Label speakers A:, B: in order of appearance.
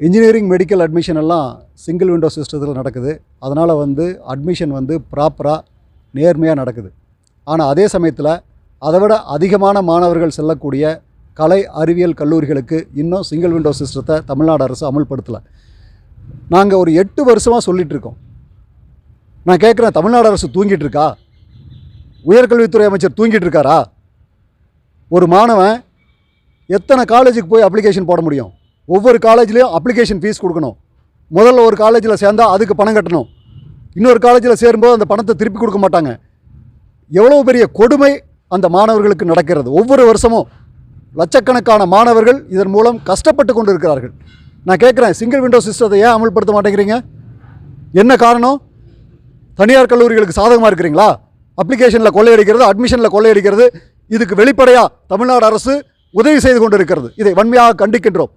A: Engineering medical admission எல்லாம் single window சிஸ்டத்தில் நடக்குது. அதனால் அட்மிஷன் ப்ராப்பராக நேர்மையாக நடக்குது. ஆனால் அதே சமயத்தில் அதை விட அதிகமான மாணவர்கள் செல்லக்கூடிய கலை அறிவியல் கல்லூரிகளுக்கு இன்னும் சிங்கிள் விண்டோ சிஸ்டத்தை தமிழ்நாடு அரசு அமுல்படுத்தலை. நாங்கள் ஒரு 8 வருஷமாக சொல்லிகிட்ருக்கோம். நான் கேட்குறேன், தமிழ்நாடு அரசு தூங்கிட்டு இருக்கா? உயர்கல்வித்துறை அமைச்சர் தூங்கிட்டு இருக்காரா? ஒரு மாணவன் எத்தனை காலேஜுக்கு போய் அப்ளிகேஷன் போட முடியும்? ஒவ்வொரு காலேஜ்லேயும் அப்ளிகேஷன் ஃபீஸ் கொடுக்கணும். முதல்ல ஒரு காலேஜில் சேர்ந்தால் அதுக்கு பணம் கட்டணும். இன்னொரு காலேஜில் சேரும்போது அந்த பணத்தை திருப்பி கொடுக்க மாட்டாங்க. எவ்வளோ பெரிய கொடுமை அந்த மாணவர்களுக்கு நடக்கிறது. ஒவ்வொரு வருஷமும் லட்சக்கணக்கான மாணவர்கள் இதன் மூலம் கஷ்டப்பட்டு கொண்டு இருக்கிறார்கள். நான் கேட்குறேன், சிங்கிள் விண்டோ சிஸ்டத்தை ஏன் அமல்படுத்த மாட்டேங்கிறீங்க? என்ன காரணம்? தனியார் கல்லூரிகளுக்கு சாதகமாக இருக்கிறீங்களா? அப்ளிகேஷனில் கொள்ளையடிக்கிறது, அட்மிஷனில் கொள்ளையடிக்கிறது, இதுக்கு வெளிப்படையாக தமிழ்நாடு அரசு உதவி செய்து கொண்டு இருக்கிறது. இதை வன்மையாக கண்டிக்கின்றோம்.